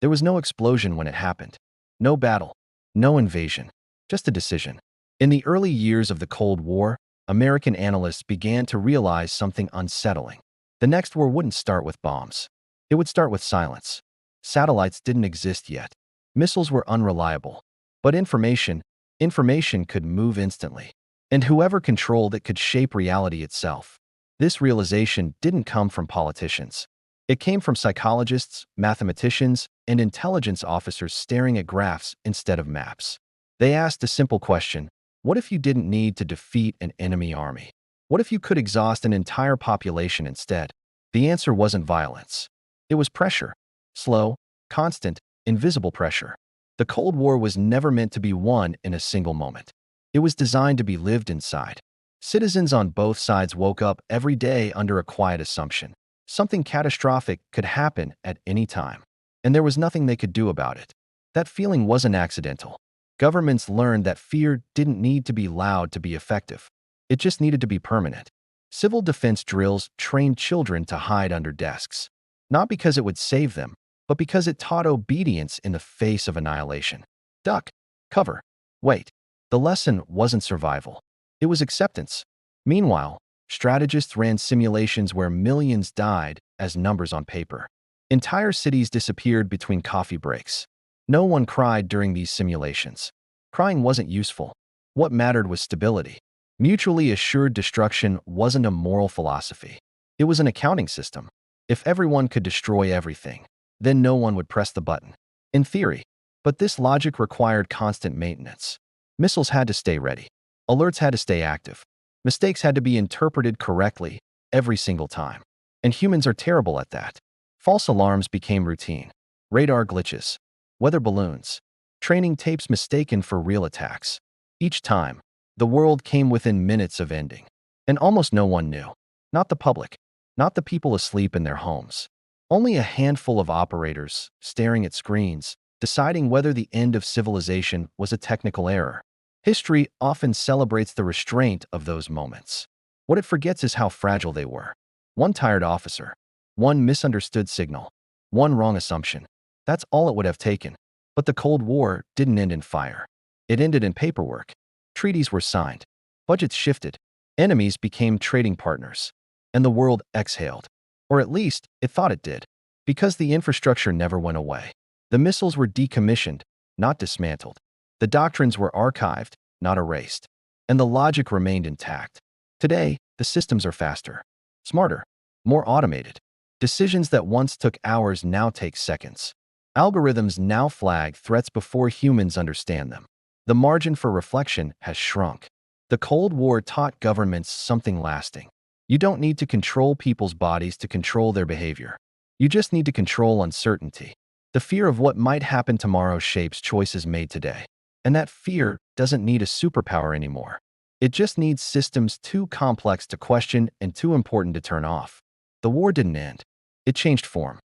There was no explosion when it happened. No battle. No invasion. Just a decision. In the early years of the Cold War, American analysts began to realize something unsettling. The next war wouldn't start with bombs. It would start with silence. Satellites didn't exist yet. Missiles were unreliable. But information could move instantly. And whoever controlled it could shape reality itself. This realization didn't come from politicians. It came from psychologists, mathematicians, and intelligence officers staring at graphs instead of maps. They asked a simple question: what if you didn't need to defeat an enemy army? What if you could exhaust an entire population instead? The answer wasn't violence. It was pressure. Slow, constant, invisible pressure. The Cold War was never meant to be won in a single moment. It was designed to be lived inside. Citizens on both sides woke up every day under a quiet assumption. Something catastrophic could happen at any time, and there was nothing they could do about it. That feeling wasn't accidental. Governments learned that fear didn't need to be loud to be effective. It just needed to be permanent. Civil defense drills trained children to hide under desks, not because it would save them, but because it taught obedience in the face of annihilation. Duck, cover, wait. The lesson wasn't survival. It was acceptance. Meanwhile, strategists ran simulations where millions died as numbers on paper. Entire cities disappeared between coffee breaks. No one cried during these simulations. Crying wasn't useful. What mattered was stability. Mutually assured destruction wasn't a moral philosophy. It was an accounting system. If everyone could destroy everything, then no one would press the button. In theory. But this logic required constant maintenance. Missiles had to stay ready. Alerts had to stay active. Mistakes had to be interpreted correctly every single time. And humans are terrible at that. False alarms became routine. Radar glitches. Weather balloons. Training tapes mistaken for real attacks. Each time, the world came within minutes of ending. And almost no one knew. Not the public. Not the people asleep in their homes. Only a handful of operators staring at screens, deciding whether the end of civilization was a technical error. History often celebrates the restraint of those moments. What it forgets is how fragile they were. One tired officer, one misunderstood signal, one wrong assumption. That's all it would have taken. But the Cold War didn't end in fire. It ended in paperwork. Treaties were signed. Budgets shifted. Enemies became trading partners. And the world exhaled. Or at least, it thought it did. Because the infrastructure never went away. The missiles were decommissioned, not dismantled. The doctrines were archived, not erased. And the logic remained intact. Today, the systems are faster, smarter, more automated. Decisions that once took hours now take seconds. Algorithms now flag threats before humans understand them. The margin for reflection has shrunk. The Cold War taught governments something lasting. You don't need to control people's bodies to control their behavior. You just need to control uncertainty. The fear of what might happen tomorrow shapes choices made today. And that fear doesn't need a superpower anymore. It just needs systems too complex to question and too important to turn off. The war didn't end. It changed form.